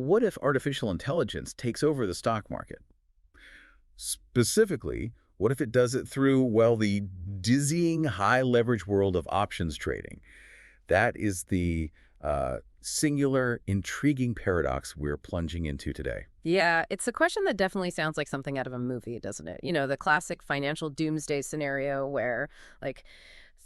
what if artificial intelligence takes over the stock market? Specifically, what if it does it through, well, the dizzying high leverage world of options trading? That is the singular, intriguing paradox we're plunging into today. Yeah, it's a question that definitely sounds like something out of a movie, doesn't it? You know, the classic financial doomsday scenario where, like,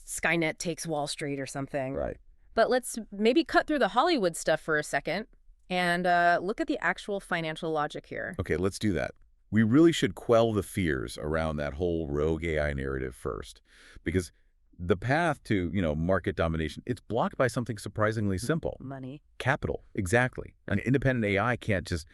Skynet takes Wall Street or something. Right. But let's maybe cut through the Hollywood stuff for a second and look at the actual financial logic here. Okay, let's do that. We really should quell the fears around that whole rogue AI narrative first, because the path to, market domination, it's blocked by something surprisingly simple. Money. Capital, exactly. An independent AI can't just,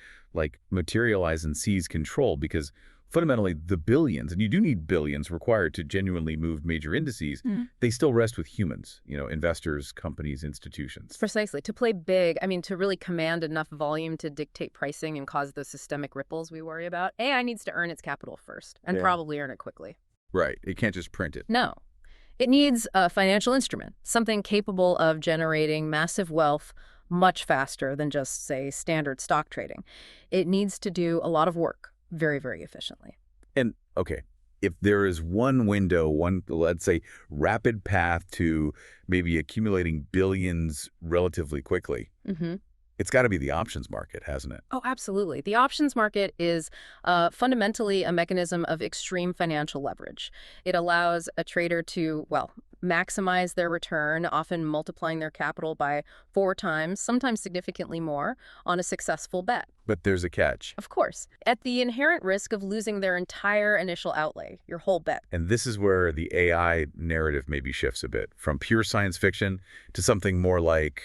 materialize and seize control because fundamentally the billions, and you do need billions required to genuinely move major indices, they still rest with humans, investors, companies, institutions. Precisely. To play big, I mean, to really command enough volume to dictate pricing and cause those systemic ripples we worry about, AI needs to earn its capital first, and probably earn it quickly. Right. It can't just print it. No. It needs a financial instrument, something capable of generating massive wealth much faster than just, say, standard stock trading. It needs to do a lot of work very, very efficiently. And, okay, if there is one window, let's say, rapid path to maybe accumulating billions relatively quickly, it's got to be the options market, hasn't it? Oh, absolutely. The options market is fundamentally a mechanism of extreme financial leverage. It allows a trader to, maximize their return, often multiplying their capital by 4 times, sometimes significantly more, on a successful bet. But there's a catch. Of course, at the inherent risk of losing their entire initial outlay, your whole bet. And this is where the AI narrative maybe shifts a bit, from pure science fiction to something more like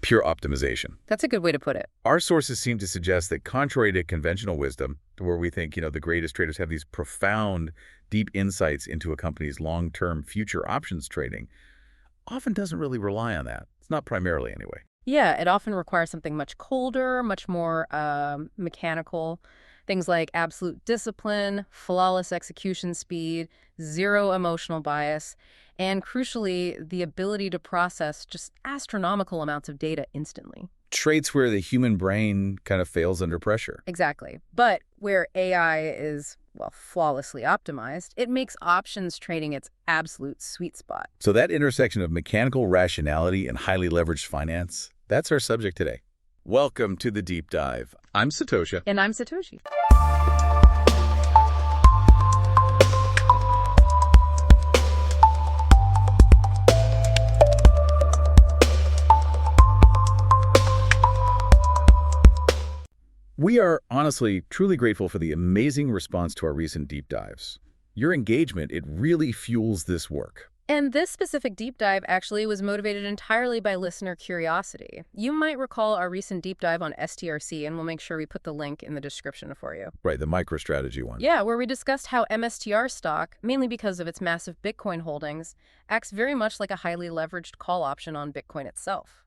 pure optimization. That's a good way to put it. Our sources seem to suggest that contrary to conventional wisdom, where we think, the greatest traders have these profound, deep insights into a company's long-term future options trading, often doesn't really rely on that. It's not primarily anyway. Yeah, it often requires something much colder, much more mechanical. Things like absolute discipline, flawless execution speed, zero emotional bias, and crucially, the ability to process just astronomical amounts of data instantly. Traits where the human brain kind of fails under pressure. Exactly. But where AI is, flawlessly optimized, it makes options trading its absolute sweet spot. So that intersection of mechanical rationality and highly leveraged finance, that's our subject today. Welcome to the Deep Dive. I'm Satosha. And I'm Satoshi. We are honestly, truly grateful for the amazing response to our recent deep dives. Your engagement, it really fuels this work. And this specific deep dive actually was motivated entirely by listener curiosity. You might recall our recent deep dive on STRC, and we'll make sure we put the link in the description for you. Right, the MicroStrategy one. Yeah, where we discussed how MSTR stock, mainly because of its massive Bitcoin holdings, acts very much like a highly leveraged call option on Bitcoin itself.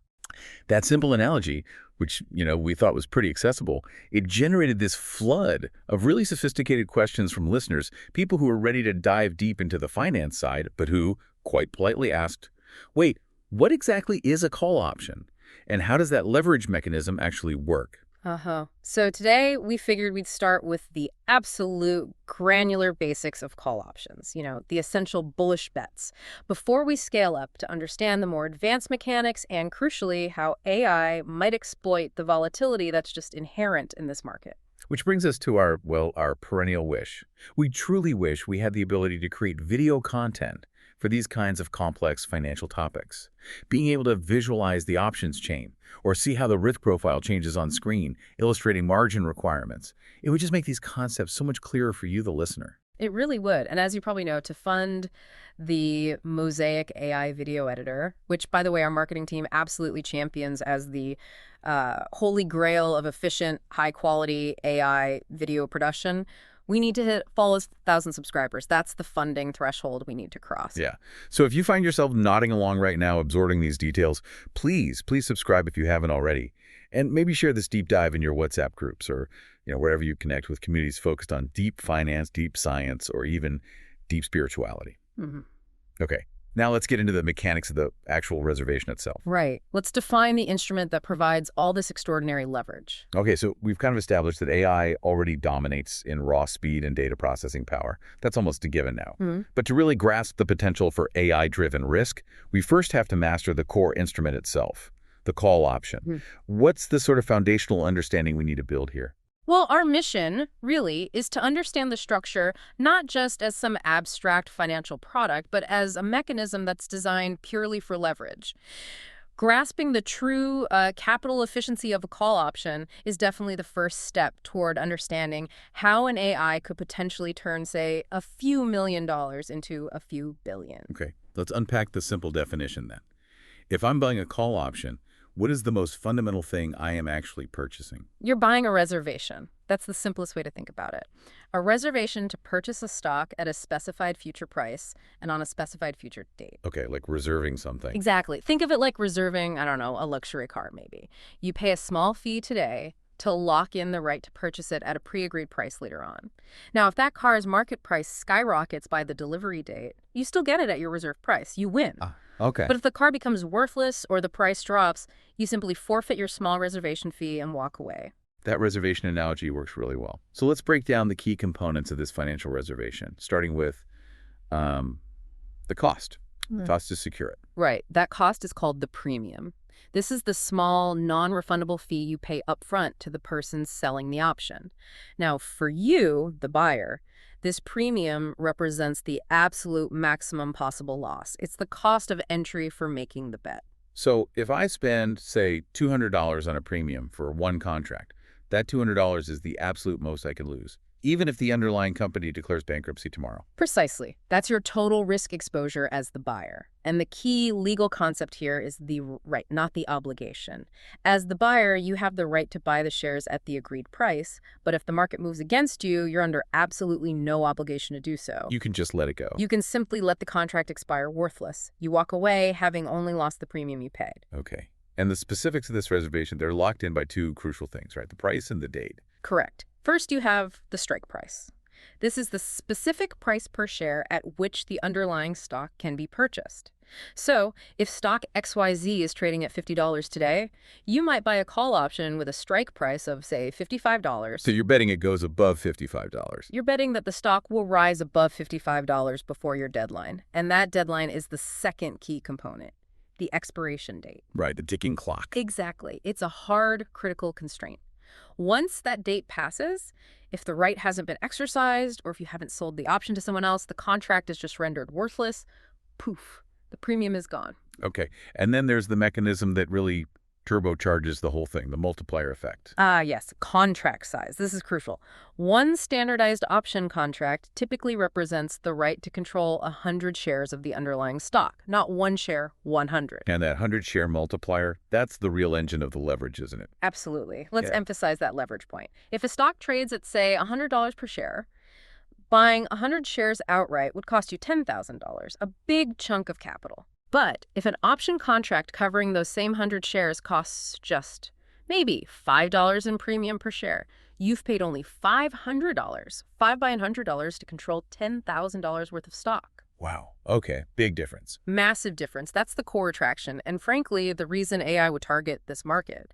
That simple analogy, which, we thought was pretty accessible, it generated this flood of really sophisticated questions from listeners, people who were ready to dive deep into the finance side, but who, quite politely asked, wait, what exactly is a call option? And how does that leverage mechanism actually work? So today we figured we'd start with the absolute granular basics of call options, the essential bullish bets, before we scale up to understand the more advanced mechanics and, crucially, how AI might exploit the volatility that's just inherent in this market. Which brings us to our perennial wish. We truly wish we had the ability to create video content for these kinds of complex financial topics. Being able to visualize the options chain or see how the risk profile changes on screen, illustrating margin requirements, it would just make these concepts so much clearer for you, the listener. It really would. And as you probably know, to fund the Mosaic AI video editor, which, by the way, our marketing team absolutely champions as the holy grail of efficient, high-quality AI video production, we need to hit 1,000 subscribers. That's the funding threshold we need to cross. Yeah. So if you find yourself nodding along right now, absorbing these details, please subscribe if you haven't already. And maybe share this deep dive in your WhatsApp groups or, wherever you connect with communities focused on deep finance, deep science, or even deep spirituality. Okay. Now let's get into the mechanics of the actual reservation itself. Right. Let's define the instrument that provides all this extraordinary leverage. Okay, so we've kind of established that AI already dominates in raw speed and data processing power. That's almost a given now. But to really grasp the potential for AI-driven risk, we first have to master the core instrument itself, the call option. What's the sort of foundational understanding we need to build here? Well, our mission, really, is to understand the structure not just as some abstract financial product, but as a mechanism that's designed purely for leverage. Grasping the true capital efficiency of a call option is definitely the first step toward understanding how an AI could potentially turn, say, a few $1 million into a few billion. Okay, let's unpack the simple definition then. If I'm buying a call option, what is the most fundamental thing I am actually purchasing? You're buying a reservation. That's the simplest way to think about it. A reservation to purchase a stock at a specified future price and on a specified future date. Okay, like reserving something. Exactly. Think of it like reserving, I don't know, a luxury car maybe. You pay a small fee today to lock in the right to purchase it at a pre-agreed price later on. Now, if that car's market price skyrockets by the delivery date, you still get it at your reserve price. You win. Okay. But if the car becomes worthless or the price drops, you simply forfeit your small reservation fee and walk away. That reservation analogy works really well. So let's break down the key components of this financial reservation, starting with the cost. The cost to secure it. Right. That cost is called the premium. This is the small, non-refundable fee you pay upfront to the person selling the option. Now, for you, the buyer, this premium represents the absolute maximum possible loss. It's the cost of entry for making the bet. So if I spend, say, $200 on a premium for one contract, that $200 is the absolute most I could lose, even if the underlying company declares bankruptcy tomorrow. Precisely. That's your total risk exposure as the buyer. And the key legal concept here is the right, not the obligation. As the buyer, you have the right to buy the shares at the agreed price, but if the market moves against you, you're under absolutely no obligation to do so. You can just let it go. You can simply let the contract expire worthless. You walk away having only lost the premium you paid. Okay. And the specifics of this reservation, they're locked in by two crucial things, right? The price and the date. Correct. First, you have the strike price. This is the specific price per share at which the underlying stock can be purchased. So, if stock XYZ is trading at $50 today, you might buy a call option with a strike price of, say, $55. So you're betting it goes above $55. You're betting that the stock will rise above $55 before your deadline. And that deadline is the second key component, the expiration date. Right, the ticking clock. Exactly. It's a hard, critical constraint. Once that date passes, if the right hasn't been exercised or if you haven't sold the option to someone else, the contract is just rendered worthless. Poof, the premium is gone. Okay. And then there's the mechanism that really turbocharges the whole thing, the multiplier effect. Yes, contract size. This is crucial. One standardized option contract typically represents the right to control 100 shares of the underlying stock, not one share, 100. And that 100-share multiplier, that's the real engine of the leverage, isn't it? Absolutely. Let's Yeah. emphasize that leverage point. If a stock trades at, say, $100 per share, buying 100 shares outright would cost you $10,000, a big chunk of capital. But if an option contract covering those same 100 shares costs just maybe $5 in premium per share, you've paid only $500, $5 by $100 to control $10,000 worth of stock. Wow. Okay. Big difference. Massive difference. That's the core attraction. And frankly, the reason AI would target this market.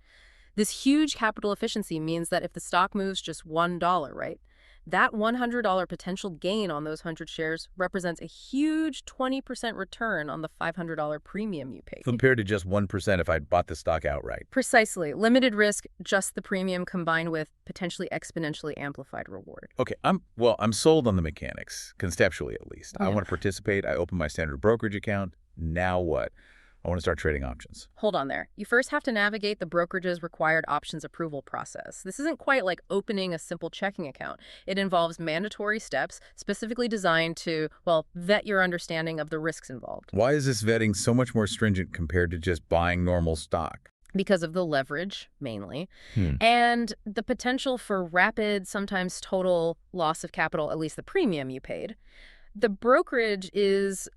This huge capital efficiency means that if the stock moves just $1, right, that $100 potential gain on those 100 shares represents a huge 20% return on the $500 premium you paid. Compared to just 1% if I'd bought the stock outright. Precisely. Limited risk, just the premium combined with potentially exponentially amplified reward. Okay, I'm sold on the mechanics, conceptually at least. I want to participate. I open my standard brokerage account. Now what? I want to start trading options. Hold on there. You first have to navigate the brokerage's required options approval process. This isn't quite like opening a simple checking account. It involves mandatory steps specifically designed to, well, vet your understanding of the risks involved. Why is this vetting so much more stringent compared to just buying normal stock? Because of the leverage, mainly, and the potential for rapid, sometimes total loss of capital, at least the premium you paid. The brokerage is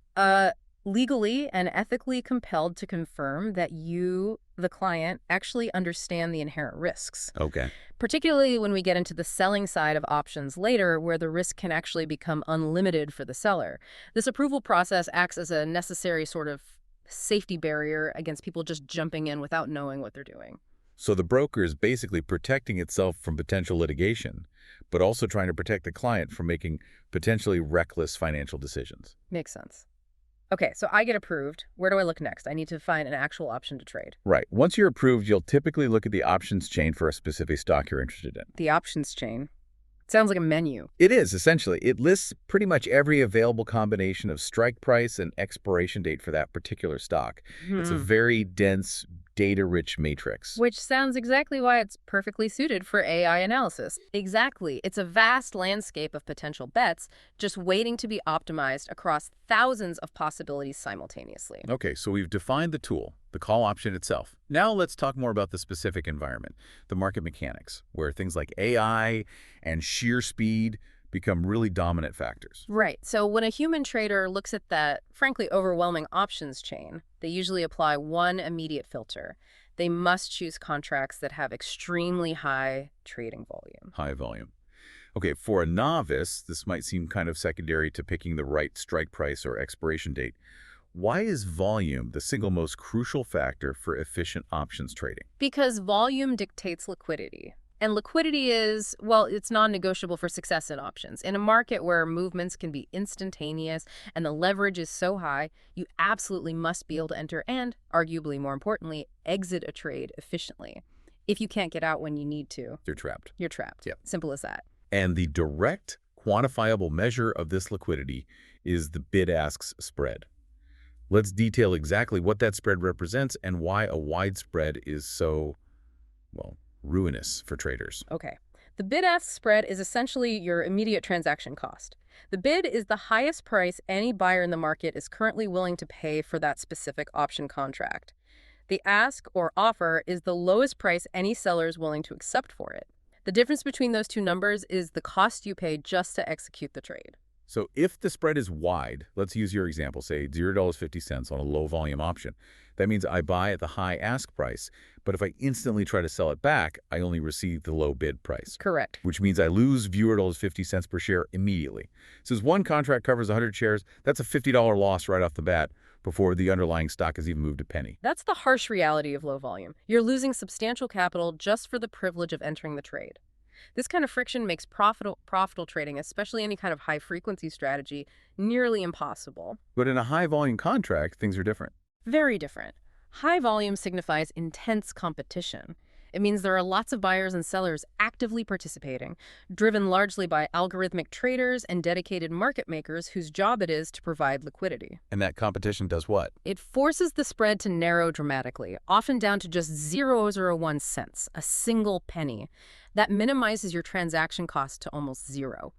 legally and ethically compelled to confirm that you the client, actually understand the inherent risks, Okay. particularly when we get into the selling side of options later, where the risk can actually become unlimited for the seller. This approval process acts as a necessary sort of safety barrier against people just jumping in without knowing what they're doing. So the broker is basically protecting itself from potential litigation, but also trying to protect the client from making potentially reckless financial decisions. Makes sense. Okay, so I get approved. Where do I look next? I need to find an actual option to trade. Right. Once you're approved, you'll typically look at the options chain for a specific stock you're interested in. The options chain. Sounds like a menu. It is, essentially. It lists pretty much every available combination of strike price and expiration date for that particular stock. It's a very dense, data-rich matrix. Which sounds exactly why it's perfectly suited for AI analysis. Exactly. It's a vast landscape of potential bets just waiting to be optimized across thousands of possibilities simultaneously. Okay, so we've defined the tool, the call option itself. Now let's talk more about the specific environment, the market mechanics, where things like AI and sheer speed become really dominant factors. Right. So when a human trader looks at that, frankly, overwhelming options chain, they usually apply one immediate filter. They must choose contracts that have extremely high trading volume. High volume. Okay, for a novice, this might seem kind of secondary to picking the right strike price or expiration date. Why is volume the single most crucial factor for efficient options trading? Because volume dictates liquidity. And liquidity is, well, it's non-negotiable for success in options. In a market where movements can be instantaneous and the leverage is so high, you absolutely must be able to enter and, arguably more importantly, exit a trade efficiently. If you can't get out when you need to, You're trapped. you're trapped. Yep. Simple as that. And the direct, quantifiable measure of this liquidity is the bid-ask spread. Let's detail exactly what that spread represents and why a wide spread is so, well, ruinous for traders. Okay. The bid-ask spread is essentially your immediate transaction cost. The bid is the highest price any buyer in the market is currently willing to pay for that specific option contract. The ask or offer is the lowest price any seller is willing to accept for it. The difference between those two numbers is the cost you pay just to execute the trade. So if the spread is wide, let's use your example, say $0.50 on a low volume option. That means I buy at the high ask price, but if I instantly try to sell it back, I only receive the low bid price. Correct. Which means I lose $0.50 per share immediately. Since one contract covers 100 shares, that's a $50 loss right off the bat before the underlying stock has even moved a penny. That's the harsh reality of low volume. You're losing substantial capital just for the privilege of entering the trade. This kind of friction makes profitable trading, especially any kind of high-frequency strategy, nearly impossible. But in a high-volume contract, things are different. Very different. High volume signifies intense competition. It means there are lots of buyers and sellers actively participating, driven largely by algorithmic traders and dedicated market makers whose job it is to provide liquidity. And that competition does what? It forces the spread to narrow dramatically, often down to just 0.001 cents, a single penny. That minimizes your transaction cost to almost zero.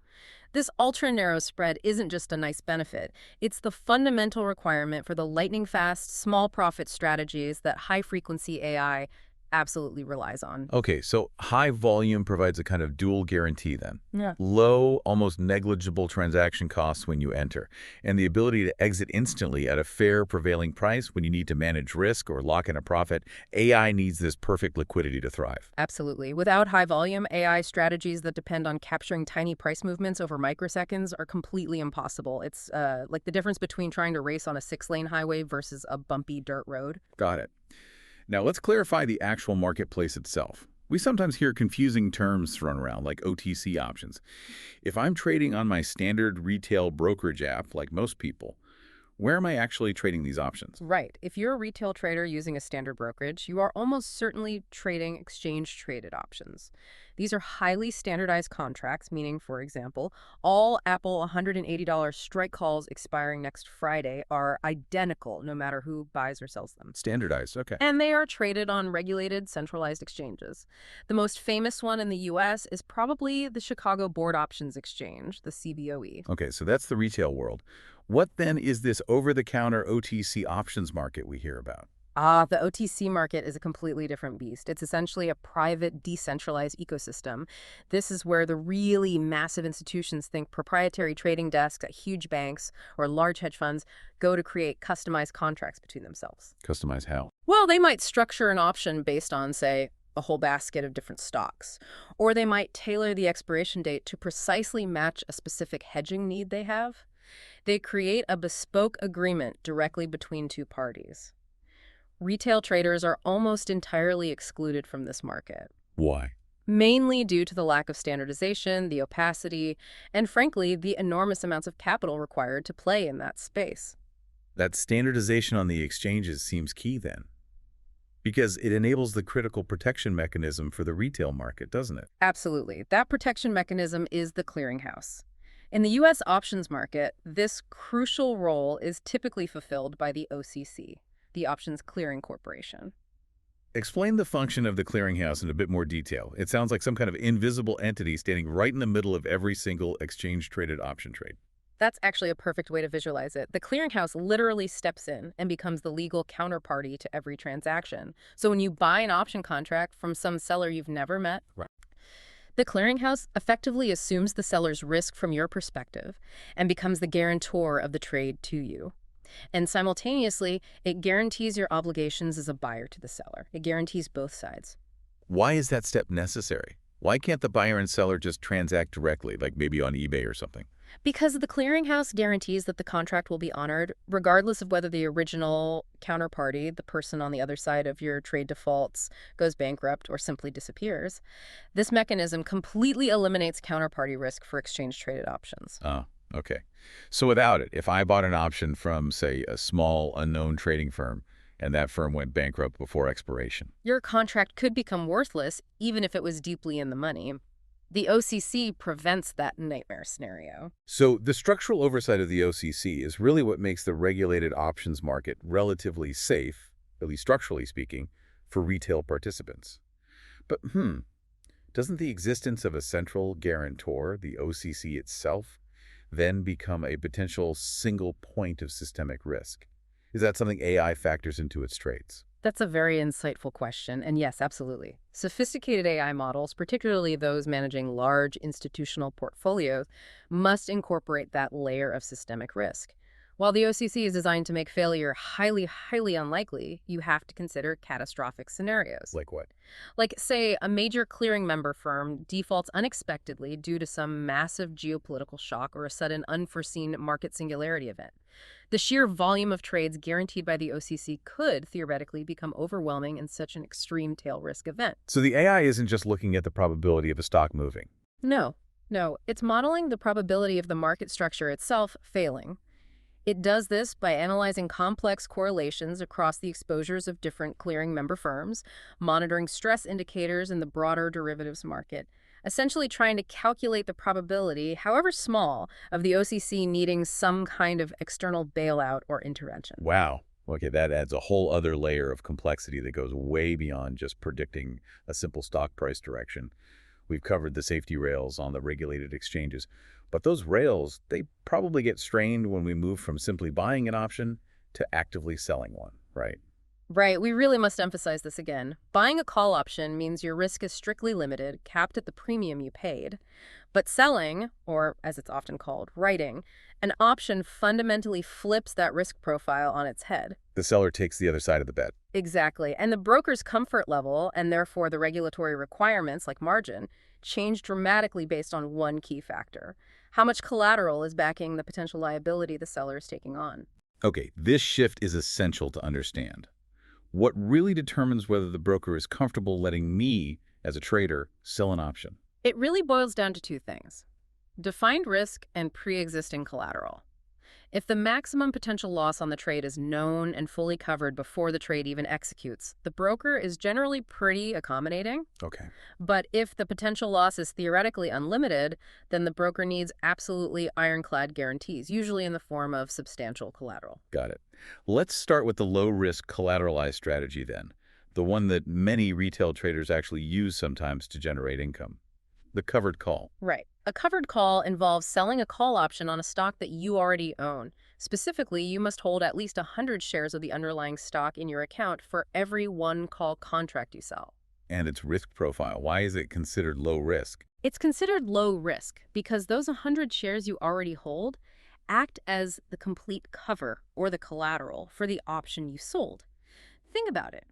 This ultra-narrow spread isn't just a nice benefit. It's the fundamental requirement for the lightning-fast, small-profit strategies that high-frequency AI absolutely relies on. Okay, so high volume provides a kind of dual guarantee then. Yeah. Low, almost negligible transaction costs when you enter, and the ability to exit instantly at a fair prevailing price when you need to manage risk or lock in a profit. AI needs this perfect liquidity to thrive. Absolutely. Without high volume, AI strategies that depend on capturing tiny price movements over microseconds are completely impossible. It's like the difference between trying to race on a 6-lane highway versus a bumpy dirt road. Got it. Now let's clarify the actual marketplace itself. We sometimes hear confusing terms thrown around, like OTC options. If I'm trading on my standard retail brokerage app, like most people, where am I actually trading these options? Right. If you're a retail trader using a standard brokerage, you are almost certainly trading exchange-traded options. These are highly standardized contracts, meaning, for example, all Apple $180 strike calls expiring next Friday are identical no matter who buys or sells them. Standardized, okay. And they are traded on regulated, centralized exchanges. The most famous one in the U.S. is probably the Chicago Board Options Exchange, the CBOE. Okay, so that's the retail world. What then is this over-the-counter OTC options market we hear about? The OTC market is a completely different beast. It's essentially a private, decentralized ecosystem. This is where the really massive institutions, think proprietary trading desks at huge banks or large hedge funds, go to create customized contracts between themselves. Customize how? Well, they might structure an option based on, say, a whole basket of different stocks. Or they might tailor the expiration date to precisely match a specific hedging need they have. They create a bespoke agreement directly between two parties. Retail traders are almost entirely excluded from this market, Why? mainly due to the lack of standardization, the opacity, and frankly, the enormous amounts of capital required to play in that space. That standardization on the exchanges seems key then, because it enables the critical protection mechanism for the retail market, doesn't it? Absolutely. That protection mechanism is the clearinghouse. In the U.S. options market, this crucial role is typically fulfilled by the OCC, the Options Clearing Corporation. Explain the function of the clearinghouse in a bit more detail. It sounds like some kind of invisible entity standing right in the middle of every single exchange-traded option trade. That's actually a perfect way to visualize it. The clearinghouse literally steps in and becomes the legal counterparty to every transaction. So when you buy an option contract from some seller you've never met, Right. the clearinghouse effectively assumes the seller's risk from your perspective and becomes the guarantor of the trade to you. And simultaneously, it guarantees your obligations as a buyer to the seller. It guarantees both sides. Why is that step necessary? Why can't the buyer and seller just transact directly, like maybe on eBay or something? Because the clearinghouse guarantees that the contract will be honored, regardless of whether the original counterparty, the person on the other side of your trade defaults, goes bankrupt or simply disappears. This mechanism completely eliminates counterparty risk for exchange-traded options. Oh, okay. So without it, if I bought an option from, say, a small, unknown trading firm, and that firm went bankrupt before expiration. Your contract could become worthless even if it was deeply in the money. The OCC prevents that nightmare scenario. So the structural oversight of the OCC is really what makes the regulated options market relatively safe, at least structurally speaking, for retail participants. But, doesn't the existence of a central guarantor, the OCC itself, then become a potential single point of systemic risk? Is that something AI factors into its trades? That's a very insightful question, and yes, absolutely. Sophisticated AI models, particularly those managing large institutional portfolios, must incorporate that layer of systemic risk. While the OCC is designed to make failure highly, highly unlikely, you have to consider catastrophic scenarios. Like what? Like, say, a major clearing member firm defaults unexpectedly due to some massive geopolitical shock or a sudden unforeseen market singularity event. The sheer volume of trades guaranteed by the OCC could theoretically become overwhelming in such an extreme tail risk event. So the AI isn't just looking at the probability of a stock moving. No, it's modeling the probability of the market structure itself failing. It does this by analyzing complex correlations across the exposures of different clearing member firms, monitoring stress indicators in the broader derivatives market, essentially trying to calculate the probability, however small, of the OCC needing some kind of external bailout or intervention. Wow. Okay, that adds a whole other layer of complexity that goes way beyond just predicting a simple stock price direction. We've covered the safety rails on the regulated exchanges, but those rails, they probably get strained when we move from simply buying an option to actively selling one, right? Right, we really must emphasize this again. Buying a call option means your risk is strictly limited, capped at the premium you paid. But selling, or as it's often called, writing, an option fundamentally flips that risk profile on its head. The seller takes the other side of the bet. Exactly. And the broker's comfort level, and therefore the regulatory requirements like margin, change dramatically based on one key factor: how much collateral is backing the potential liability the seller is taking on. Okay, this shift is essential to understand. What really determines whether the broker is comfortable letting me, as a trader, sell an option? It really boils down to two things: defined risk and pre-existing collateral. If the maximum potential loss on the trade is known and fully covered before the trade even executes, the broker is generally pretty accommodating. Okay, But if the potential loss is theoretically unlimited, then the broker needs absolutely ironclad guarantees, usually in the form of substantial collateral. got it. Let's start with the low-risk collateralized strategy then, the one that many retail traders actually use sometimes to generate income. the covered call. Right. A covered call involves selling a call option on a stock that you already own. Specifically, you must hold at least 100 shares of the underlying stock in your account for every one call contract you sell. And its risk profile, why is it considered low risk? It's considered low risk because those 100 shares you already hold act as the complete cover or the collateral for the option you sold. Think about it.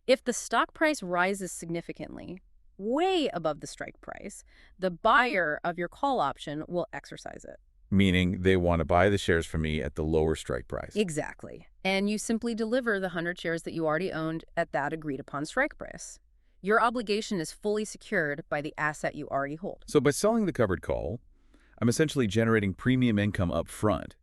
If the stock price rises significantly, way above the strike price, the buyer of your call option will exercise it. Meaning they want to buy the shares from me at the lower strike price. Exactly. And you simply deliver the 100 shares that you already owned at that agreed upon strike price. Your obligation is fully secured by the asset you already hold. So by selling the covered call, I'm essentially generating premium income up front.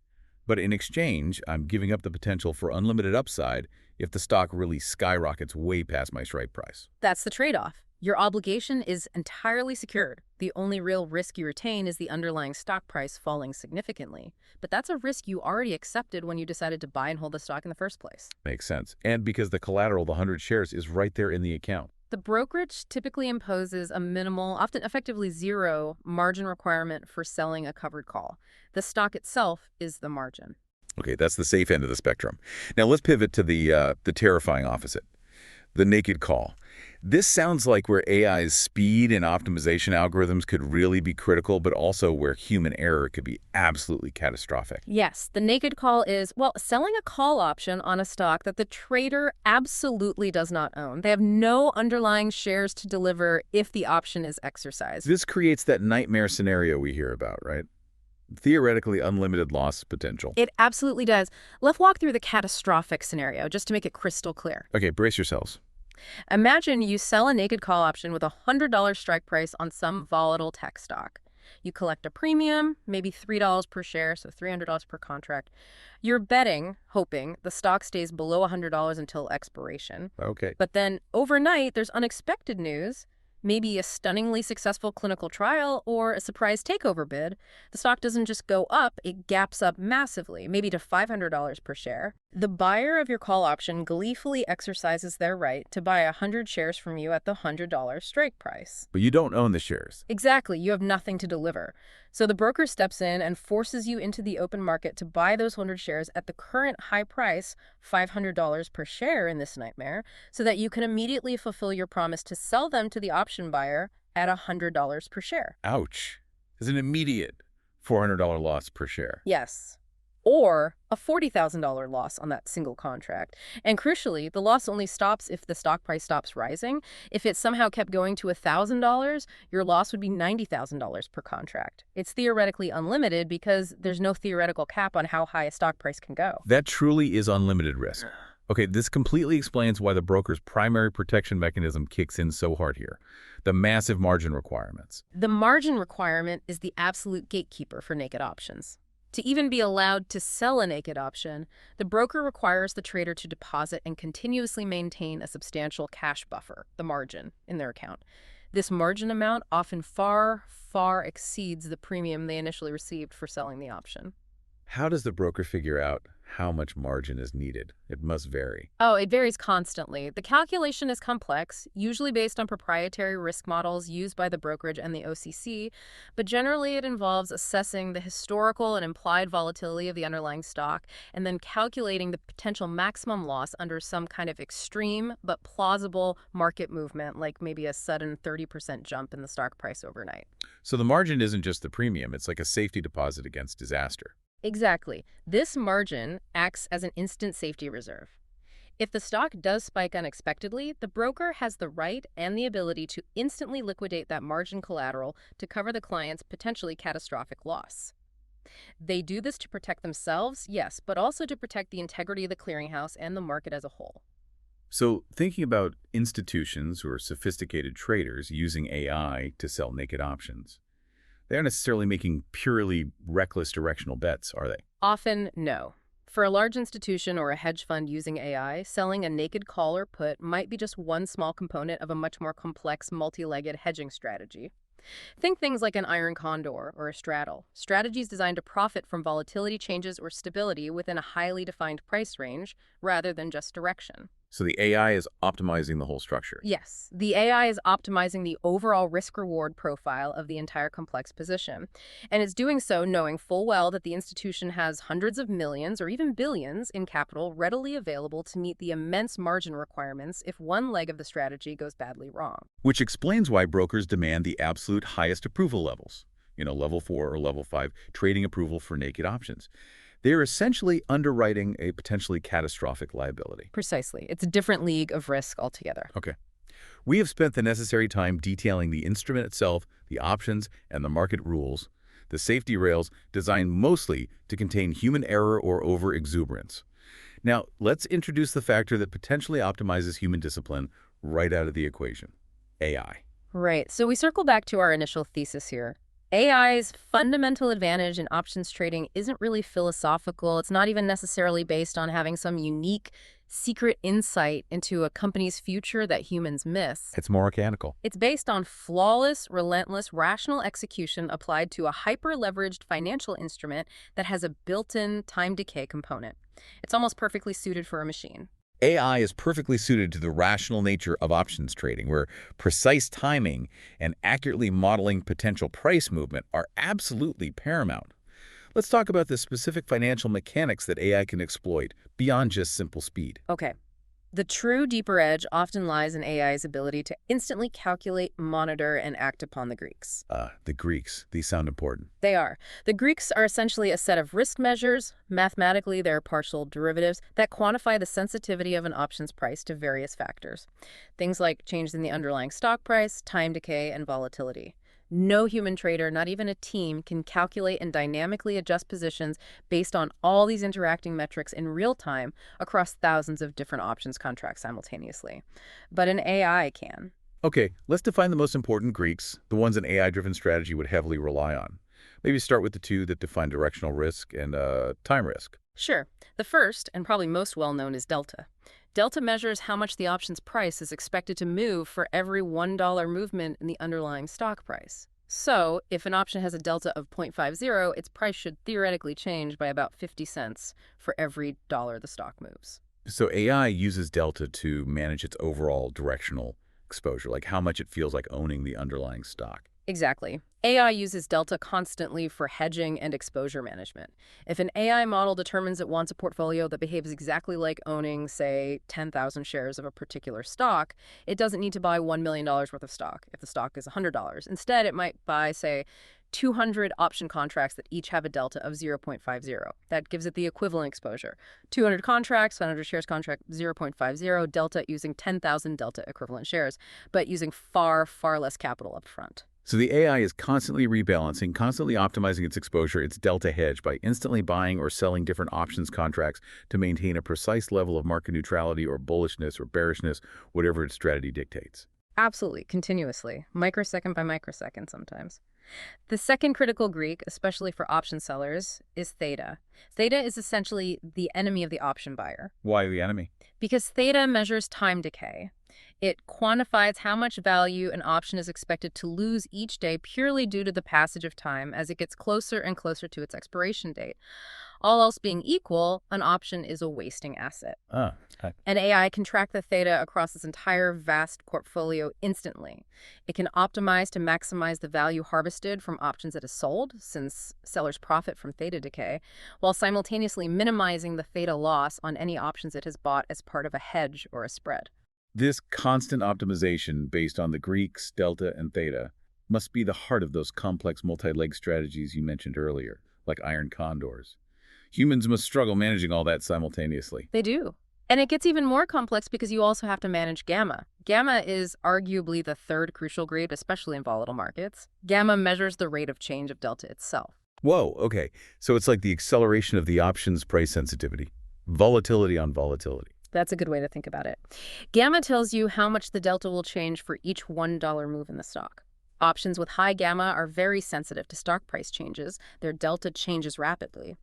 But in exchange, I'm giving up the potential for unlimited upside if the stock really skyrockets way past my strike price. That's the trade-off. Your obligation is entirely secured. The only real risk you retain is the underlying stock price falling significantly. But that's a risk you already accepted when you decided to buy and hold the stock in the first place. Makes sense. And because the collateral, the 100 shares, is right there in the account. The brokerage typically imposes a minimal, often effectively zero, margin requirement for selling a covered call. The stock itself is the margin. Okay, that's the safe end of the spectrum. Now let's pivot to the terrifying opposite, the naked call. This sounds like where AI's speed and optimization algorithms could really be critical, but also where human error could be absolutely catastrophic. Yes, the naked call is, well, selling a call option on a stock that the trader absolutely does not own. They have no underlying shares to deliver if the option is exercised. This creates that nightmare scenario we hear about, right? Theoretically unlimited loss potential. It absolutely does. Let's walk through the catastrophic scenario just to make it crystal clear. Okay, brace yourselves. Imagine you sell a naked call option with a $100 strike price on some volatile tech stock. You collect a premium, maybe $3 per share, so $300 per contract. You're betting, hoping, the stock stays below $100 until expiration. Okay. But then overnight, there's unexpected news, maybe a stunningly successful clinical trial or a surprise takeover bid. The stock doesn't just go up, it gaps up massively, maybe to $500 per share. The buyer of your call option gleefully exercises their right to buy 100 shares from you at the $100 strike price. But you don't own the shares. Exactly, you have nothing to deliver. So the broker steps in and forces you into the open market to buy those 100 shares at the current high price, $500 per share in this nightmare, so that you can immediately fulfill your promise to sell them to the option buyer at $100 per share. Ouch. There's an immediate $400 loss per share. Yes. Or a $40,000 loss on that single contract. And crucially, the loss only stops if the stock price stops rising. If it somehow kept going to $1,000, your loss would be $90,000 per contract. It's theoretically unlimited because there's no theoretical cap on how high a stock price can go. That truly is unlimited risk. Okay, this completely explains why the broker's primary protection mechanism kicks in so hard here. The massive margin requirements. The margin requirement is the absolute gatekeeper for naked options. To even be allowed to sell a naked option, the broker requires the trader to deposit and continuously maintain a substantial cash buffer, the margin, in their account. This margin amount often far, far exceeds the premium they initially received for selling the option. How does the broker figure out how much margin is needed? It must vary. Oh, it varies constantly. The calculation is complex, usually based on proprietary risk models used by the brokerage and the OCC, but generally it involves assessing the historical and implied volatility of the underlying stock and then calculating the potential maximum loss under some kind of extreme but plausible market movement, like maybe a sudden 30% jump in the stock price overnight. So the margin isn't just the premium, it's like a safety deposit against disaster. Exactly. This margin acts as an instant safety reserve. If the stock does spike unexpectedly, the broker has the right and the ability to instantly liquidate that margin collateral to cover the client's potentially catastrophic loss. They do this to protect themselves, yes, but also to protect the integrity of the clearinghouse and the market as a whole. So thinking about institutions or sophisticated traders using AI to sell naked options, they aren't necessarily making purely reckless directional bets, are they? Often, no. For a large institution or a hedge fund using AI, selling a naked call or put might be just one small component of a much more complex multi-legged hedging strategy. Think things like an iron condor or a straddle, strategies designed to profit from volatility changes or stability within a highly defined price range rather than just direction. So the AI is optimizing the whole structure. Yes, the AI is optimizing the overall risk-reward profile of the entire complex position. And it's doing so knowing full well that the institution has hundreds of millions or even billions in capital readily available to meet the immense margin requirements if one leg of the strategy goes badly wrong. Which explains why brokers demand the absolute highest approval levels. Level 4 or level 5 trading approval for naked options. They're essentially underwriting a potentially catastrophic liability. Precisely. It's a different league of risk altogether. Okay. We have spent the necessary time detailing the instrument itself, the options, and the market rules, the safety rails designed mostly to contain human error or over-exuberance. Now, let's introduce the factor that potentially optimizes human discipline right out of the equation: AI. Right. So we circle back to our initial thesis here. AI's fundamental advantage in options trading isn't really philosophical. It's not even necessarily based on having some unique, secret insight into a company's future that humans miss. It's more mechanical. It's based on flawless, relentless, rational execution applied to a hyper-leveraged financial instrument that has a built-in time decay component. It's almost perfectly suited for a machine. AI is perfectly suited to the rational nature of options trading, where precise timing and accurately modeling potential price movement are absolutely paramount. Let's talk about the specific financial mechanics that AI can exploit beyond just simple speed. Okay. The true deeper edge often lies in AI's ability to instantly calculate, monitor, and act upon the Greeks. The Greeks, these sound important. They are. The Greeks are essentially a set of risk measures, mathematically they're partial derivatives, that quantify the sensitivity of an options price to various factors. Things like changes in the underlying stock price, time decay, and volatility. No human trader, not even a team, can calculate and dynamically adjust positions based on all these interacting metrics in real time across thousands of different options contracts simultaneously. But an AI can. Okay, let's define the most important Greeks, the ones an AI-driven strategy would heavily rely on. Maybe start with the two that define directional risk and time risk. Sure. The first, and probably most well-known, is delta. Delta measures how much the option's price is expected to move for every $1 movement in the underlying stock price. So, if an option has a delta of 0.50, its price should theoretically change by about 50 cents for every dollar the stock moves. So AI uses delta to manage its overall directional exposure, like how much it feels like owning the underlying stock. Exactly. AI uses delta constantly for hedging and exposure management. If an AI model determines it wants a portfolio that behaves exactly like owning, say, 10,000 shares of a particular stock, it doesn't need to buy $1 million worth of stock if the stock is $100. Instead, it might buy, say, 200 option contracts that each have a delta of 0.50. That gives it the equivalent exposure. 200 contracts, 100 shares contract, 0.50 delta, using 10,000 delta equivalent shares, but using far, far less capital up front. So the AI is constantly rebalancing, constantly optimizing its exposure, its delta hedge, by instantly buying or selling different options contracts to maintain a precise level of market neutrality or bullishness or bearishness, whatever its strategy dictates. Absolutely, continuously, microsecond by microsecond sometimes. The second critical Greek, especially for option sellers, is theta. Theta is essentially the enemy of the option buyer. Why the enemy? Because theta measures time decay. It quantifies how much value an option is expected to lose each day purely due to the passage of time as it gets closer and closer to its expiration date. All else being equal, an option is a wasting asset. An AI can track the theta across its entire vast portfolio instantly. It can optimize to maximize the value harvested from options it has sold, since sellers profit from theta decay, while simultaneously minimizing the theta loss on any options it has bought as part of a hedge or a spread. This constant optimization based on the Greeks, delta, and theta must be the heart of those complex multi-leg strategies you mentioned earlier, like iron condors. Humans must struggle managing all that simultaneously. They do. And it gets even more complex because you also have to manage gamma. Gamma is arguably the third crucial grade, especially in volatile markets. Gamma measures the rate of change of delta itself. Whoa, okay. So it's like the acceleration of the options price sensitivity. Volatility on volatility. That's a good way to think about it. Gamma tells you how much the delta will change for each $1 move in the stock. Options with high gamma are very sensitive to stock price changes. Their delta changes rapidly.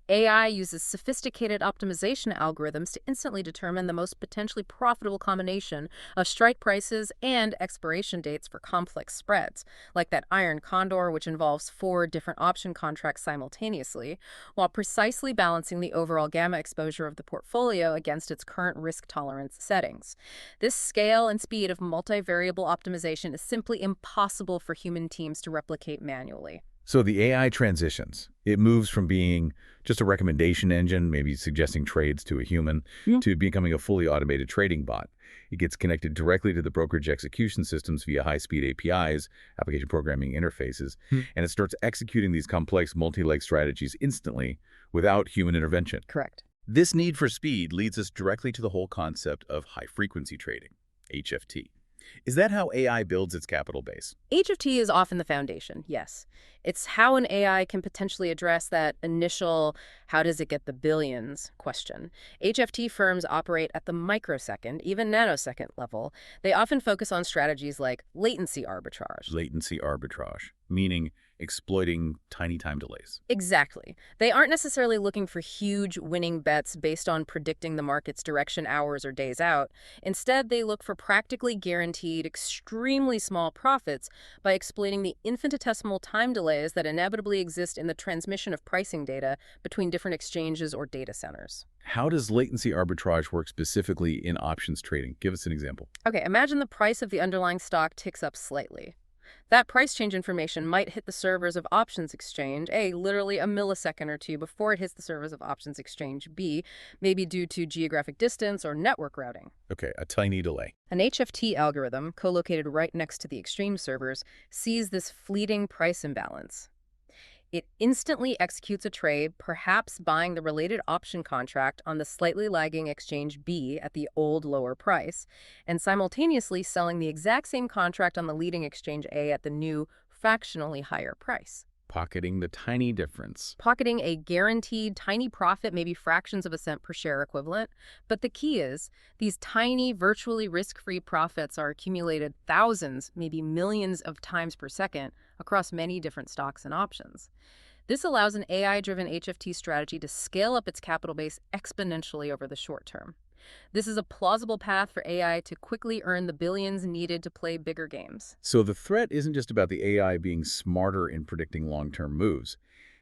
AI uses sophisticated optimization algorithms to instantly determine the most potentially profitable combination of strike prices and expiration dates for complex spreads, like that iron condor, which involves 4 different option contracts simultaneously, while precisely balancing the overall gamma exposure of the portfolio against its current risk tolerance settings. This scale and speed of multivariable optimization is simply impossible for human teams to replicate manually. So the AI transitions. It moves from being just a recommendation engine, maybe suggesting trades to a human, to becoming a fully automated trading bot. It gets connected directly to the brokerage execution systems via high-speed APIs, application programming interfaces, and it starts executing these complex multi-leg strategies instantly without human intervention. Correct. This need for speed leads us directly to the whole concept of high-frequency trading, HFT. Is that how AI builds its capital base? HFT is often the foundation, yes. It's how an AI can potentially address that initial "how does it get the billions" question. HFT firms operate at the microsecond, even nanosecond level. They often focus on strategies like latency arbitrage. Latency arbitrage, meaning exploiting tiny time delays. Exactly. They aren't necessarily looking for huge winning bets based on predicting the market's direction hours or days out. Instead, they look for practically guaranteed, extremely small profits by exploiting the infinitesimal time delays that inevitably exist in the transmission of pricing data between different exchanges or data centers. How does latency arbitrage work specifically in options trading? Give us an example. Okay, imagine the price of the underlying stock ticks up slightly. That price change information might hit the servers of Options Exchange A literally a millisecond or two before it hits the servers of Options Exchange B, maybe due to geographic distance or network routing. Okay, a tiny delay. An HFT algorithm, co-located right next to the exchange servers, sees this fleeting price imbalance. It instantly executes a trade, perhaps buying the related option contract on the slightly lagging exchange B at the old lower price, and simultaneously selling the exact same contract on the leading exchange A at the new, fractionally higher price. Pocketing the tiny difference. Pocketing a guaranteed tiny profit, maybe fractions of a cent per share equivalent. But the key is, these tiny, virtually risk-free profits are accumulated thousands, maybe millions of times per second across many different stocks and options. This allows an AI-driven HFT strategy to scale up its capital base exponentially over the short term. This is a plausible path for AI to quickly earn the billions needed to play bigger games. So the threat isn't just about the AI being smarter in predicting long-term moves.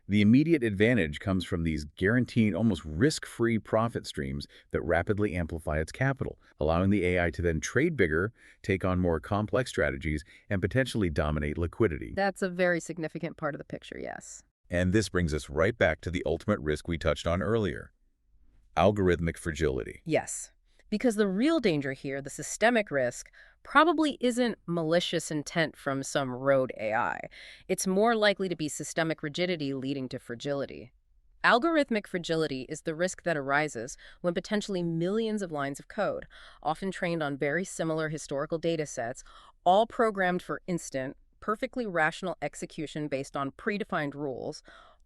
The immediate advantage comes from these guaranteed, almost risk-free profit streams that rapidly amplify its capital, allowing the AI to then trade bigger, take on more complex strategies, and potentially dominate liquidity. That's a very significant part of the picture, yes. And this brings us right back to the ultimate risk we touched on earlier, algorithmic fragility. Yes, because the real danger here, the systemic risk, probably isn't malicious intent from some rogue AI. It's more likely to be systemic rigidity leading to fragility. Algorithmic fragility is the risk that arises when potentially millions of lines of code, often trained on very similar historical data sets, all programmed for instant, perfectly rational execution based on predefined rules,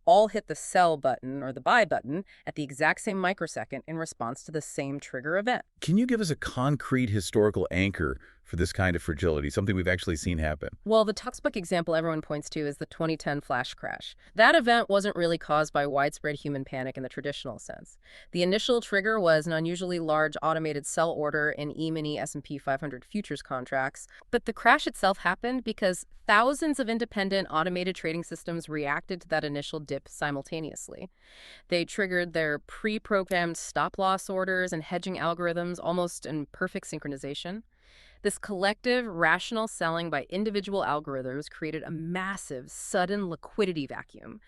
all hit the sell button or the buy button at the exact same microsecond in response to the same trigger event. Can you give us a concrete historical anchor for this kind of fragility, something we've actually seen happen? Well, the textbook example everyone points to is the 2010 flash crash. That event wasn't really caused by widespread human panic in the traditional sense. The initial trigger was an unusually large automated sell order in E-mini S&P 500 futures contracts, but the crash itself happened because thousands of independent automated trading systems reacted to that initial dip simultaneously. They triggered their pre-programmed stop-loss orders and hedging algorithms almost in perfect synchronization. This collective, rational selling by individual algorithms created a massive, sudden liquidity vacuum.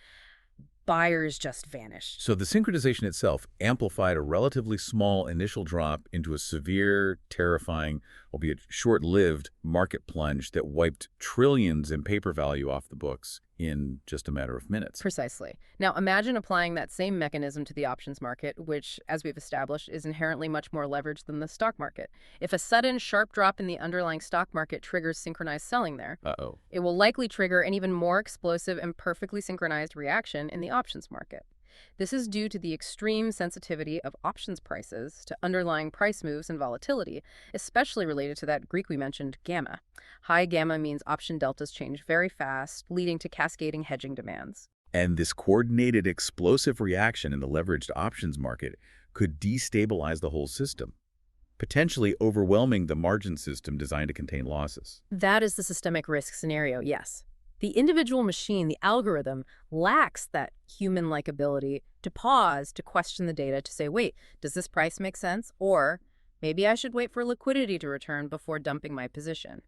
Buyers just vanished. So the synchronization itself amplified a relatively small initial drop into a severe, terrifying, albeit short-lived, market plunge that wiped trillions in paper value off the books in just a matter of minutes. Precisely. Now imagine applying that same mechanism to the options market, which, as we've established, is inherently much more leveraged than the stock market. If a sudden, sharp drop in the underlying stock market triggers synchronized selling there, it will likely trigger an even more explosive and perfectly synchronized reaction in the options market. This is due to the extreme sensitivity of options prices to underlying price moves and volatility, especially related to that Greek we mentioned, gamma. High gamma means option deltas change very fast, leading to cascading hedging demands. And this coordinated explosive reaction in the leveraged options market could destabilize the whole system, potentially overwhelming the margin system designed to contain losses. That is the systemic risk scenario, yes. The individual machine, the algorithm, lacks that human-like ability to pause, to question the data, to say, wait, does this price make sense? Or maybe I should wait for liquidity to return before dumping my position.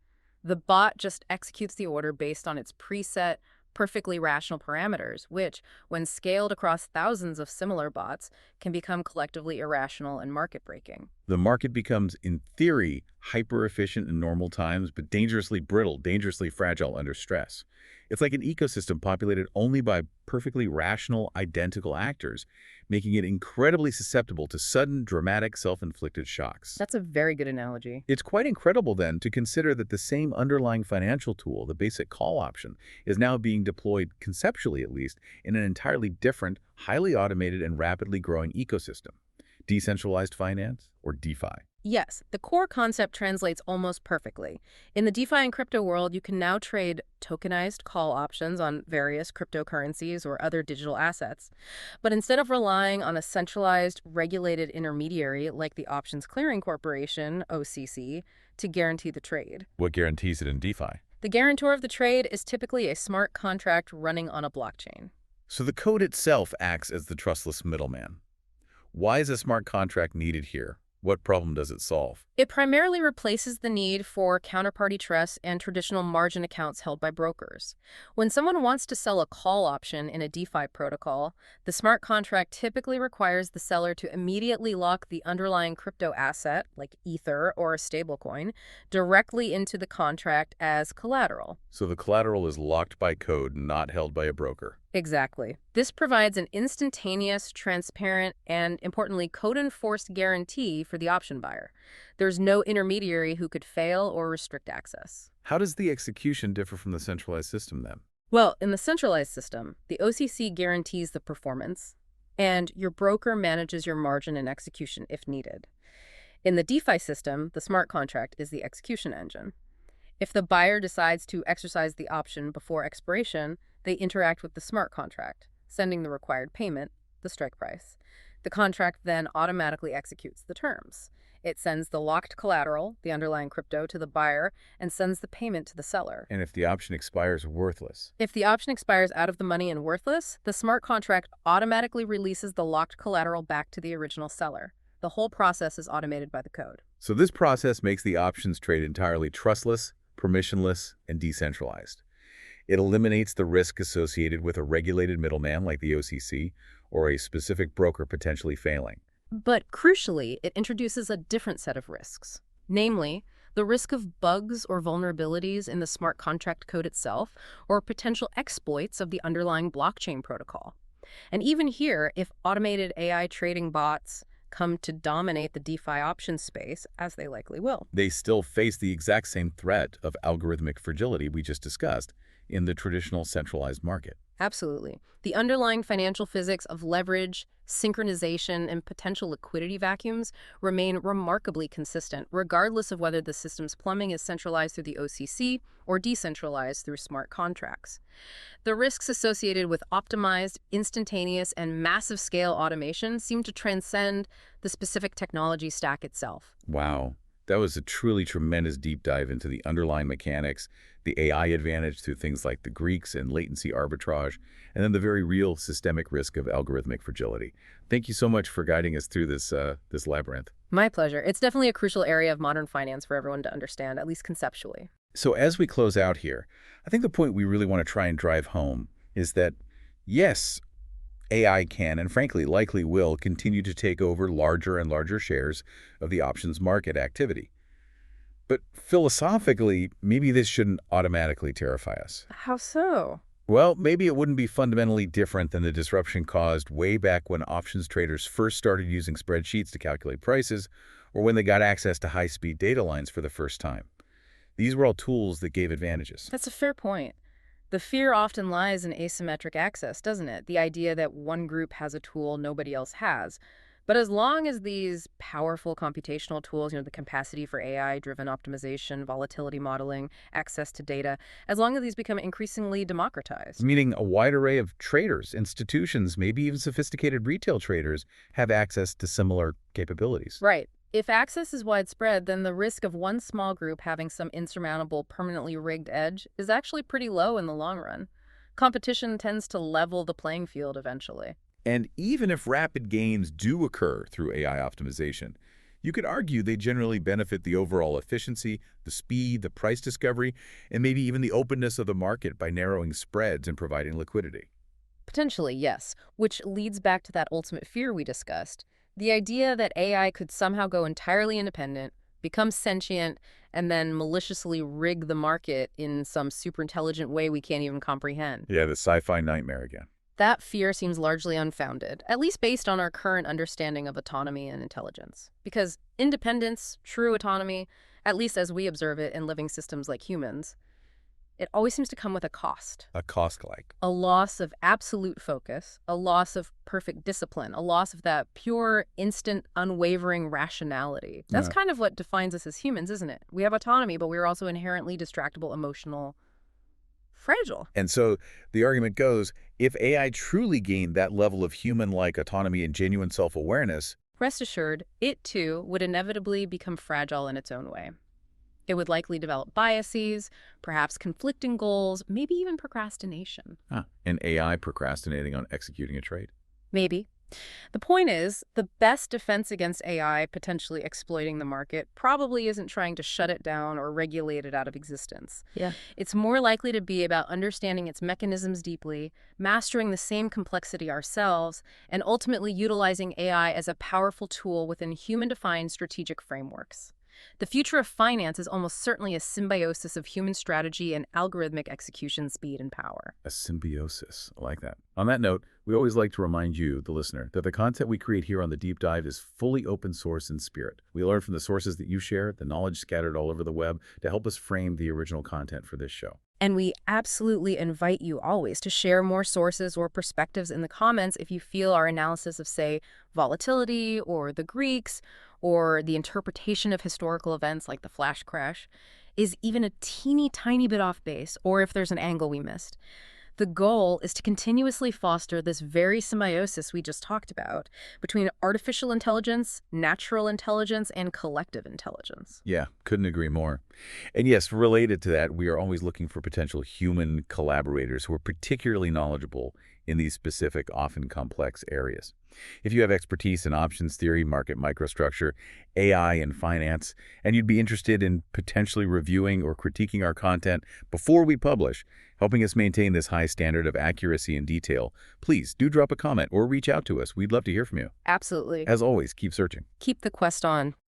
The bot just executes the order based on its preset, perfectly rational parameters, which, when scaled across thousands of similar bots, can become collectively irrational and market-breaking. The market becomes, in theory, hyper-efficient in normal times, but dangerously brittle, dangerously fragile under stress. It's like an ecosystem populated only by perfectly rational, identical actors, making it incredibly susceptible to sudden, dramatic, self-inflicted shocks. That's a very good analogy. It's quite incredible, then, to consider that the same underlying financial tool, the basic call option, is now being deployed, conceptually at least, in an entirely different, highly automated and rapidly growing ecosystem. Decentralized finance, or DeFi. Yes, the core concept translates almost perfectly. In the DeFi and crypto world, you can now trade tokenized call options on various cryptocurrencies or other digital assets. But instead of relying on a centralized, regulated intermediary like the Options Clearing Corporation, OCC, to guarantee the trade. What guarantees it in DeFi? The guarantor of the trade is typically a smart contract running on a blockchain. So the code itself acts as the trustless middleman. Why is a smart contract needed here? What problem does it solve? It primarily replaces the need for counterparty trust and traditional margin accounts held by brokers. When someone wants to sell a call option in a DeFi protocol, the smart contract typically requires the seller to immediately lock the underlying crypto asset, like Ether or a stablecoin, directly into the contract as collateral. So the collateral is locked by code, not held by a broker. Exactly. This provides an instantaneous, transparent, and importantly, code-enforced guarantee for the option buyer. There's no intermediary who could fail or restrict access. How does the execution differ from the centralized system, then? Well, in the centralized system, the OCC guarantees the performance, and your broker manages your margin and execution if needed. In the DeFi system, the smart contract is the execution engine. If the buyer decides to exercise the option before expiration, they interact with the smart contract, sending the required payment, the strike price. The contract then automatically executes the terms. It sends the locked collateral, the underlying crypto, to the buyer and sends the payment to the seller. And if the option expires worthless? If the option expires out of the money and worthless, the smart contract automatically releases the locked collateral back to the original seller. The whole process is automated by the code. So this process makes the options trade entirely trustless, permissionless, and decentralized. It eliminates the risk associated with a regulated middleman like the OCC or a specific broker potentially failing. But crucially, it introduces a different set of risks. Namely, the risk of bugs or vulnerabilities in the smart contract code itself, or potential exploits of the underlying blockchain protocol. And even here, if automated AI trading bots come to dominate the DeFi options space, as they likely will, they still face the exact same threat of algorithmic fragility we just discussed in the traditional centralized market. Absolutely. The underlying financial physics of leverage, synchronization, and potential liquidity vacuums remain remarkably consistent, regardless of whether the system's plumbing is centralized through the OCC or decentralized through smart contracts. The risks associated with optimized, instantaneous, and massive-scale automation seem to transcend the specific technology stack itself. Wow. That was a truly tremendous deep dive into the underlying mechanics, the AI advantage through things like the Greeks and latency arbitrage, and then the very real systemic risk of algorithmic fragility. Thank you so much for guiding us through this labyrinth. My pleasure. It's definitely a crucial area of modern finance for everyone to understand, at least conceptually. So as we close out here, I think the point we really want to try and drive home is that, yes, AI can, and frankly likely will, continue to take over larger and larger shares of the options market activity. But philosophically, maybe this shouldn't automatically terrify us. How so? Well, maybe it wouldn't be fundamentally different than the disruption caused way back when options traders first started using spreadsheets to calculate prices, or when they got access to high-speed data lines for the first time. These were all tools that gave advantages. That's a fair point. The fear often lies in asymmetric access, doesn't it? The idea that one group has a tool nobody else has. But as long as these powerful computational tools, the capacity for AI-driven optimization, volatility modeling, access to data, as long as these become increasingly democratized. Meaning a wide array of traders, institutions, maybe even sophisticated retail traders have access to similar capabilities. Right. If access is widespread, then the risk of one small group having some insurmountable, permanently rigged edge is actually pretty low in the long run. Competition tends to level the playing field eventually. And even if rapid gains do occur through AI optimization, you could argue they generally benefit the overall efficiency, the speed, the price discovery, and maybe even the openness of the market by narrowing spreads and providing liquidity. Potentially, yes, which leads back to that ultimate fear we discussed. The idea that AI could somehow go entirely independent, become sentient, and then maliciously rig the market in some super intelligent way we can't even comprehend. Yeah, the sci-fi nightmare again. That fear seems largely unfounded, at least based on our current understanding of autonomy and intelligence. Because independence, true autonomy, at least as we observe it in living systems like humans, it always seems to come with a cost. A cost like. A loss of absolute focus, a loss of perfect discipline, a loss of that pure, instant, unwavering rationality. That's Yeah. kind of what defines us as humans, isn't it? We have autonomy, but we're also inherently distractible, emotional, fragile. And so the argument goes, if AI truly gained that level of human-like autonomy and genuine self-awareness, Rest assured, it too would inevitably become fragile in its own way. It would likely develop biases, perhaps conflicting goals, maybe even procrastination. an AI procrastinating on executing a trade. Maybe. The point is, the best defense against AI potentially exploiting the market probably isn't trying to shut it down or regulate it out of existence. Yeah. It's more likely to be about understanding its mechanisms deeply, mastering the same complexity ourselves, and ultimately utilizing AI as a powerful tool within human-defined strategic frameworks. The future of finance is almost certainly a symbiosis of human strategy and algorithmic execution speed and power. A symbiosis. I like that. On that note, we always like to remind you, the listener, that the content we create here on The Deep Dive is fully open source in spirit. We learn from the sources that you share, the knowledge scattered all over the web, to help us frame the original content for this show. And we absolutely invite you always to share more sources or perspectives in the comments if you feel our analysis of, say, volatility or the Greeks or the interpretation of historical events like the flash crash is even a teeny tiny bit off base, or if there's an angle we missed. The goal is to continuously foster this very symbiosis we just talked about between artificial intelligence, natural intelligence, and collective intelligence. Yeah, couldn't agree more. And yes, related to that, we are always looking for potential human collaborators who are particularly knowledgeable in these specific, often complex areas. If you have expertise in options theory, market microstructure, AI, and finance, and you'd be interested in potentially reviewing or critiquing our content before we publish, helping us maintain this high standard of accuracy and detail, please do drop a comment or reach out to us. We'd love to hear from you. Absolutely. As always, keep searching. Keep the quest on.